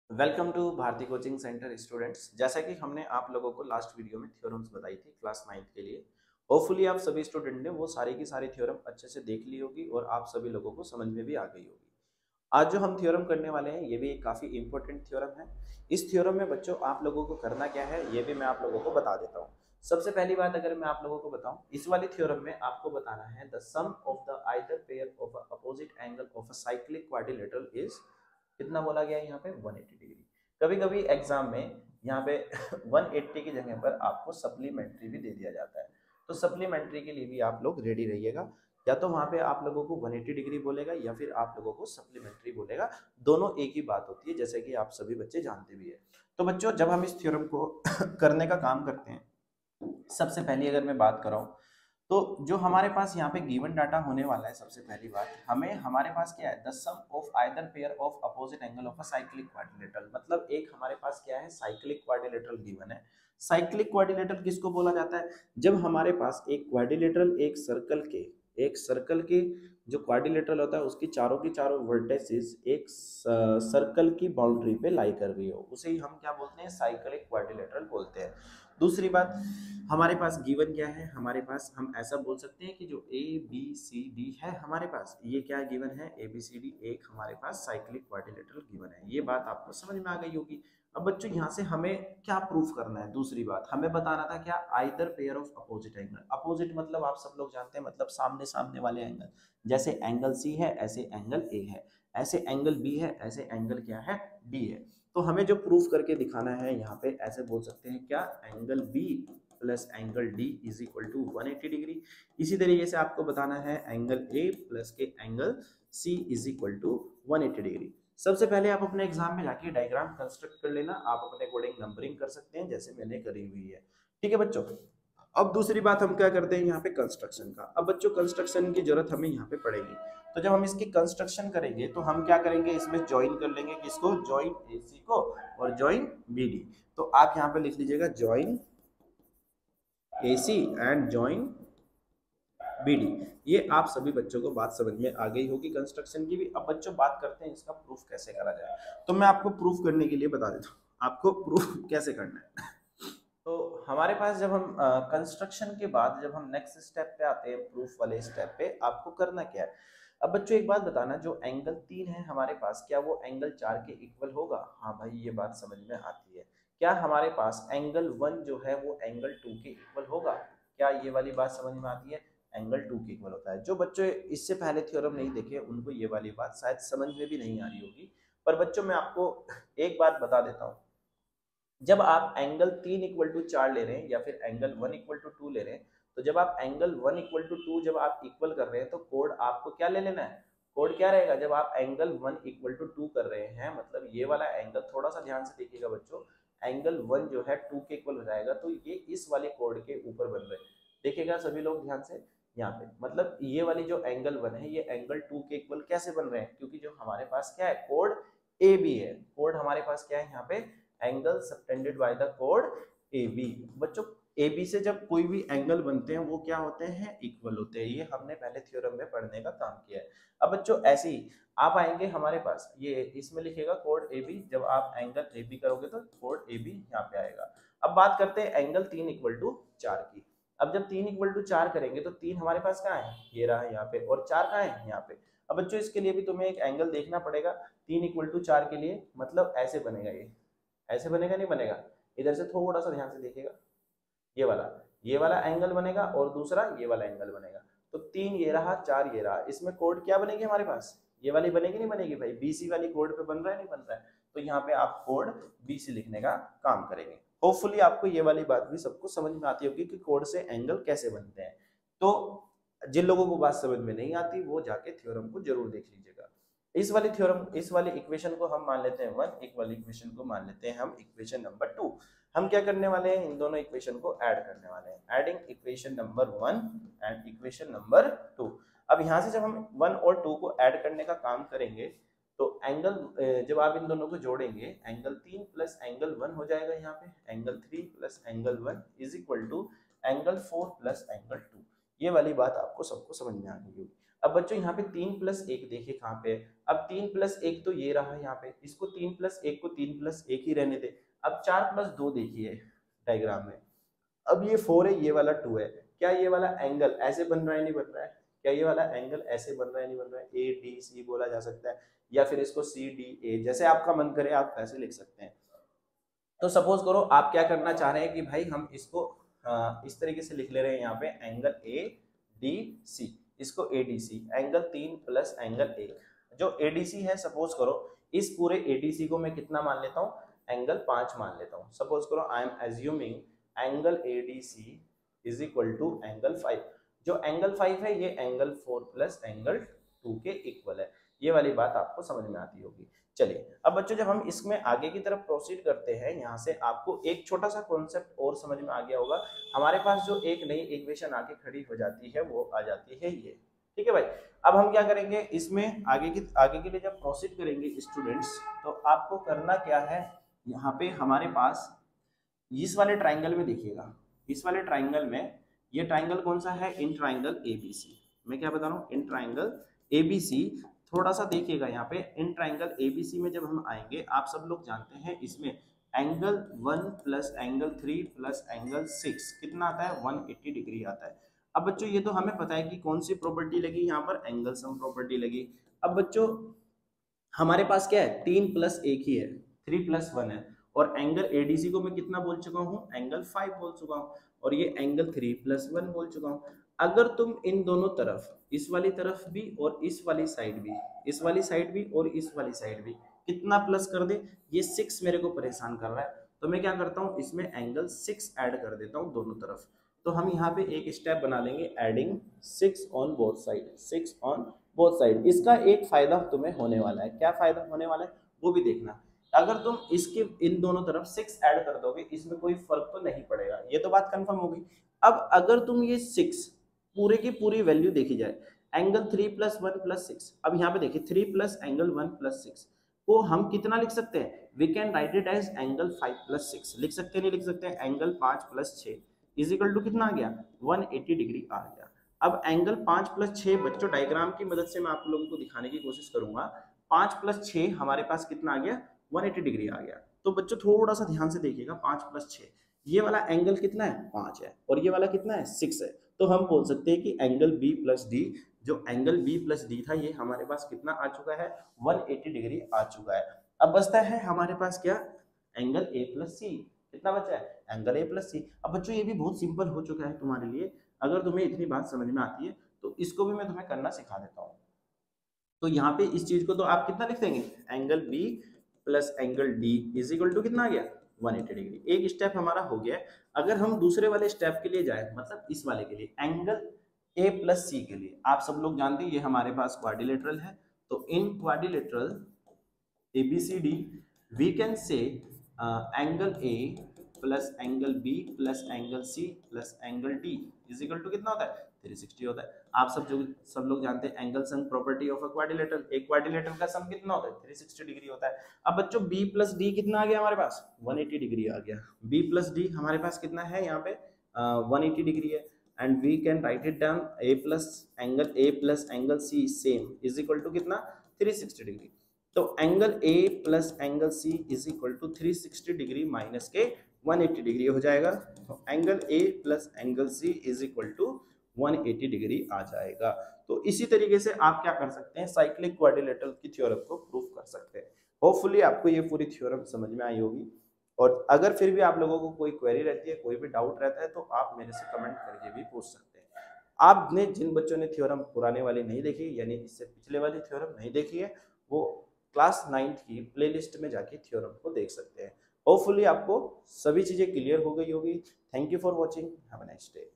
Welcome to Bharti Coaching Centre students. जैसा कि हमने आप लोगों को लास्ट वीडियो में थ्योरम्स बताई थी क्लास 9th के लिए। होपफुली आप सभी स्टूडेंट ने वो सारी की सारी थ्योरम अच्छे से देख ली होगी और आप सभी लोगों को समझ में भी आ गई होगी। आज जो हम थ्योरम करने वाले हैं ये भी एक काफ़ी इंपॉर्टेंट थ्योरम है। इस थ्योरम में बच्चों आप लोगों को करना क्या है ये भी मैं आप लोगों को बता देता हूँ। सबसे पहली बात अगर मैं आप लोगों को बताऊं, इस वाली थ्योरम में आपको बताना है the sum of the either pair of opposite angle of a cyclic quadrilateral is, कितना बोला गया है यहाँ पे 180 डिग्री। कभी कभी एग्जाम में यहाँ पे 180 की जगह पर आपको सप्लीमेंट्री भी दे दिया जाता है, तो सप्लीमेंट्री के लिए भी आप लोग रेडी रहिएगा। या तो वहां पे आप लोगों को 180 डिग्री बोलेगा या फिर आप लोगों को सप्लीमेंट्री बोलेगा। दोनों एक ही बात होती है, जैसे कि आप सभी बच्चे जानते भी है। तो बच्चों जब हम इस थ्योरम को करने का काम करते हैं, सबसे पहले अगर मैं बात कराऊं तो जो हमारे पास यहाँ पे गिवन डाटा होने वाला है, सबसे पहली बात हमें हमारे पास क्या है, the sum of either pair of opposite angle of a cyclic quadrilateral. मतलब एक हमारे पास क्या है, साइक्लिक क्वाड्रिलेटरल गिवन है। साइक्लिक क्वाड्रिलेटरल किसको बोला जाता है, जब हमारे पास एक क्वाड्रिलेटरल एक सर्कल के जो क्वाड्रिलेटरल होता है उसकी चारों वर्टेसिस एक सर्कल की बाउंड्री पे लाई कर रही हो, उसे ही हम क्या बोलते हैं, साइक्लिक क्वाड्रिलेटरल बोलते हैं। दूसरी बात, हमारे पास गिवन क्या है, हमारे पास हम ऐसा बोल सकते हैं कि जो ए बी सी डी है हमारे पास, ये क्या गिवन है, ए बी सी डी एक हमारे पास साइक्लिक क्वाड्रिलेटरल गिवन है। ये बात आपको समझ में आ गई होगी। अब बच्चों यहाँ से हमें क्या प्रूफ करना है, दूसरी बात हमें बताना था क्या, either pair of opposite angle. Opposite मतलब आप सब लोग जानते हैं, मतलब सामने सामने वाले एंगल। जैसे एंगल सी है ऐसे एंगल ए है, ऐसे एंगल बी है ऐसे एंगल क्या है, डी है। तो हमें जो प्रूफ करके दिखाना है यहाँ पे ऐसे बोल सकते हैं क्या, angle B plus angle D is equal to 180 degree. इसी तरीके से आपको बताना है एंगल ए प्लस के angle C is equal to 180 degree. सबसे पहले आप अपने एग्जाम में जाके डायग्राम कंस्ट्रक्ट कर लेना, आप अपने अकॉर्डिंग नंबरिंग कर सकते हैं जैसे मैंने करी हुई है। ठीक है बच्चों। अब दूसरी बात हम क्या करते हैं यहाँ पे, कंस्ट्रक्शन का। अब बच्चों कंस्ट्रक्शन की जरूरत हमें यहाँ पे पड़ेगी, तो जब हम इसकी कंस्ट्रक्शन करेंगे तो हम क्या करेंगे, इसमें ज्वाइन कर लेंगे किसको, ज्वाइन एसी को और ज्वाइन बीडी। तो आप यहाँ पे लिख लीजिएगा join AC and join BD. ये आप सभी बच्चों को बात समझ में आ गई होगी कंस्ट्रक्शन की भी। अब बच्चों बात करते हैं इसका प्रूफ कैसे करा जाए। तो मैं आपको प्रूफ करने के लिए बता देता हूँ आपको प्रूफ कैसे करना है। तो हमारे पास जब हम कंस्ट्रक्शन के बाद जब हम नेक्स्ट स्टेप पे आते हैं, प्रूफ वाले स्टेप पे, आपको करना क्या है। अब बच्चों एक बात बताना, जो एंगल 3 है हमारे पास, क्या वो एंगल 4 के इक्वल होगा। हाँ भाई ये बात समझ में आती है। क्या हमारे पास एंगल 1 जो है वो एंगल 2 के इक्वल होगा, क्या ये वाली बात समझ में आती है, एंगल 2 के इक्वल होता है। जो बच्चों इससे पहले थ्योरम नहीं देखे उनको ये वाली बात शायद समझ में भी नहीं आ रही होगी, पर बच्चों मैं आपको एक बात बता देता हूँ। जब आप एंगल 3 इक्वल टू 4 ले रहे हैं या फिर एंगल 1 इक्वल टू 2 ले रहे हैं, तो जब आप एंगल 1 इक्वल टू 2 जब आप इक्वल कर रहे हैं तो कोड आपको क्या ले लेना है, कोड क्या रहेगा, जब आप एंगल 1 इक्वल टू 2 कर रहे हैं, मतलब ये वाला एंगल, थोड़ा सा ध्यान से देखिएगा बच्चों, एंगल 1 जो है 2 के इक्वल हो जाएगा, तो ये इस वाले कोड के ऊपर बन रहे हैं। देखिएगा सभी लोग ध्यान से यहाँ पे, मतलब ये वाली जो एंगल 1 है ये एंगल 2 के इक्वल कैसे बन रहे हैं, क्योंकि जो हमारे पास क्या है, कोड ए बी है। कोड हमारे पास क्या है यहाँ पे, एंगल सबटेंडेड बाय द कोड ए बी। बच्चों ए बी से जब कोई भी एंगल बनते हैं वो क्या होते हैं, इक्वल होते हैं। ये हमने पहले थ्योरम में पढ़ने का काम किया है। अब बच्चों ऐसे ही आप आएंगे हमारे पास, ये इसमें लिखेगा कोड ए बी, जब आप एंगल ए बी करोगे तो कोड ए बी यहाँ पे आएगा। अब बात करते हैं एंगल 3 इक्वल टू 4 की। अब जब 3 इक्वल टू 4 करेंगे तो 3 हमारे पास कहाँ है, ये रहा यहाँ पे, और 4 कहाँ है, यहाँ पे। अब बच्चों इसके लिए भी तुम्हें एक एंगल देखना पड़ेगा। 3 इक्वल टू 4 के लिए मतलब ऐसे बनेगा, ये ऐसे बनेगा नहीं बनेगा, इधर से थोड़ा सा ध्यान से देखिएगा, ये वाला एंगल बनेगा और दूसरा ये वाला एंगल बनेगा। तो 3 ये रहा, 4 ये रहा, इसमें कोड क्या बनेगी हमारे पास, ये वाली बनेगी नहीं बनेगी भाई, बीसी वाली कोड पे बन रहा है नहीं बन रहा है। तो यहाँ पे आप कोड बीसी लिखने का काम करेंगे। होपफुली आपको ये वाली बात भी सबको समझ में आती होगी कि कोड से एंगल कैसे बनते हैं। तो जिन लोगों को बात समझ में नहीं आती वो जाके थ्योरम को जरूर देख लीजिएगा। इस वाली इक्वेशन को हम मान लेते हैं 1, एक वाली इक्वेशन को मान लेते हैं हम इक्वेशन नंबर 2। हम क्या करने वाले हैं, इन दोनों इक्वेशन को ऐड करने वाले हैं, adding equation number 1 and equation number 2। अब यहाँ से जब हम 1 और 2 को ऐड करने का काम करेंगे तो एंगल, जब आप इन दोनों को जोड़ेंगे, एंगल 3 प्लस एंगल 1 हो जाएगा, यहाँ पे angle 3 plus angle 1 is equal to angle 4 plus angle 2। ये वाली बात आपको सबको समझ में आ गई होगी। अब बच्चों यहाँ पे 3+1 देखिए कहाँ पे है। अब 3+1 तो ये रहा यहाँ पे, इसको 3+1 को 3+1 ही रहने दे। अब 4+2 देखिए डायग्राम में, अब ये 4 है, ये वाला 2 है, क्या ये वाला एंगल ऐसे बन रहा है नहीं बन रहा है? क्या ये वाला एंगल ऐसे बन रहा है नहीं बन रहा है? ए डी सी बोला जा सकता है, या फिर इसको सी डी ए, जैसे आपका मन करे आप ऐसे लिख सकते हैं। तो सपोज करो आप क्या करना चाह रहे हैं कि भाई हम इसको इस तरीके से लिख ले रहे हैं यहाँ पे, एंगल ए डी सी, इसको A D C, angle 3 plus angle 1, जो ए डी सी है सपोज करो इस पूरे ए डी सी को मैं कितना मान लेता हूँ, एंगल 5 मान लेता हूँ। सपोज करो I am assuming angle A D C is equal to angle 5, जो एंगल 5 है ये एंगल 4 प्लस एंगल 2 के इक्वल है। ये वाली बात आपको समझ में आती होगी। चलिए अब बच्चों जब हम इसमें आगे की तरफ प्रोसीड करते हैं, यहाँ से आपको एक छोटा सा कॉन्सेप्ट और समझ में आ गया होगा। हमारे पास जो एक नई इक्वेशन आके खड़ी हो जाती है वो आ जाती है ये, ठीक है भाई। अब हम क्या करेंगे इसमें आगे के लिए जब प्रोसीड करेंगे स्टूडेंट्स, तो आपको करना क्या है, यहाँ पे हमारे पास इस वाले ट्राइंगल में देखिएगा, इस वाले ट्राइंगल में, ये ट्राइंगल कौन सा है, इन ट्राइंगल एबीसी। मैं क्या बता रहा हूँ, इन ट्राइंगल एबीसी। थोड़ा सा देखिएगा यहाँ पे, इन ट्राइंगल एबीसी में जब हम आएंगे, आप सब लोग जानते हैं इसमें angle 1 plus angle 3 plus angle 6 कितना आता है, 180 डिग्री आता है। अब बच्चों ये तो हमें पता है कि कौन सी प्रॉपर्टी लगी यहाँ पर, एंगल सम प्रॉपर्टी लगी। अब बच्चों हमारे पास क्या है, 3 प्लस 1 ही है, 3 प्लस 1 है, और एंगल एडीसी को मैं कितना बोल चुका हूँ, एंगल 5 बोल चुका हूँ, और ये एंगल 3 प्लस 1 बोल चुका हूँ। अगर तुम इन दोनों तरफ, इस वाली तरफ भी और इस वाली साइड भी, इस वाली साइड भी और इस वाली साइड भी कितना प्लस कर दे, ये 6 मेरे को परेशान कर रहा है, तो मैं क्या करता हूँ इसमें एंगल 6 ऐड कर देता हूँ दोनों तरफ। तो हम यहाँ पे एक स्टेप बना लेंगे, adding 6 on both side, 6 on both side. इसका एक फायदा तुम्हें होने वाला है, क्या फायदा होने वाला है वो भी देखना। अगर तुम इसके इन दोनों तरफ 6 ऐड कर दोगे, इसमें कोई फर्क तो नहीं पड़ेगा, ये तो बात कंफर्म होगी। अब अगर तुम ये 6 पूरे की पूरी वैल्यू देखी जाए, एंगल 3 प्लस 1 प्लस 6, अब यहाँ पे देखिए 3 प्लस एंगल 1 प्लस 6 को हम कितना लिख सकते हैं, we can write it as angle 5 plus 6, लिख सकते हैं नहीं लिख सकते हैं, angle 5 plus 6 is equal to कितना आ गया, 180 डिग्री आ गया। अब एंगल 5 प्लस 6 बच्चों डायग्राम की मदद से मैं आप लोगों को दिखाने की कोशिश करूंगा, 5 प्लस 6 हमारे पास कितना आ गया, 180 डिग्री आ गया। तो बच्चों थोड़ा सा ध्यान से देखिएगा, 5 प्लस 6, ये वाला एंगल कितना है, 5 है, और ये वाला कितना है, 6 है। तो हम बोल सकते हैं कि एंगल बी प्लस डी, जो एंगल बी प्लस डी था, ये हमारे पास कितना आ चुका है, 180 डिग्री आ चुका है। अब बचता है हमारे पास क्या, एंगल ए प्लस सी, कितना बचा है, एंगल ए प्लस सी। अब बच्चों ये भी बहुत सिंपल हो चुका है तुम्हारे लिए, अगर तुम्हें इतनी बात समझ में आती है तो इसको भी मैं तुम्हें करना सिखा देता हूँ। तो यहाँ पे इस चीज को तो आप कितना लिख देंगे, angle B plus angle D is equal to कितना आ गया, 180 डिग्री। एक स्टेप हमारा हो गया। अगर हम दूसरे वाले स्टेप के लिए जाए, मतलब इस वाले के लिए, एंगल ए प्लस सी के लिए, आप सब लोग जानते हैं ये हमारे पास क्वाड्रिलेटरल है, तो in quadrilateral ABCD we can say angle A plus angle B plus angle C plus angle D is equal to कितना होता है, 360 होता है। आप सब लोग जानते हैं angle sum property of a quadrilateral, एक क्वाड्रिलेटरल का सम कितना होता है, 360 डिग्री होता है। अब बच्चों B प्लस D कितना आ गया हमारे पास, 180 डिग्री आ गया। B प्लस D हमारे पास कितना है यहाँ पे, 180 डिग्री है, and we can write it down A plus angle C same is equal to कितना, 360 डिग्री। तो angle A plus angle C is equal to 360 degree minus के 180 डिग्री हो जाएगा। तो angle A plus angle C is equal to 180 degree आ जाएगा। तो इसी तरीके से आप क्या कर सकते हैं, साइक्लिक क्वाड्रिलेटरल की थ्योरम को प्रूव कर सकते हैं। होपफुली आपको ये पूरी थ्योरम समझ में आई होगी, और अगर फिर भी आप लोगों को कोई क्वेरी रहती है, कोई भी डाउट रहता है, तो आप मेरे से कमेंट करके भी पूछ सकते हैं। आपने जिन बच्चों ने थ्योरम पुराने वाली नहीं देखी, यानी इससे पिछले वाली थ्योरम नहीं देखी है, वो क्लास 9th की प्लेलिस्ट में जाके थ्योरम को देख सकते हैं। होपफुली आपको सभी चीजें क्लियर हो गई होगी। Thank you for watching, have a nice day.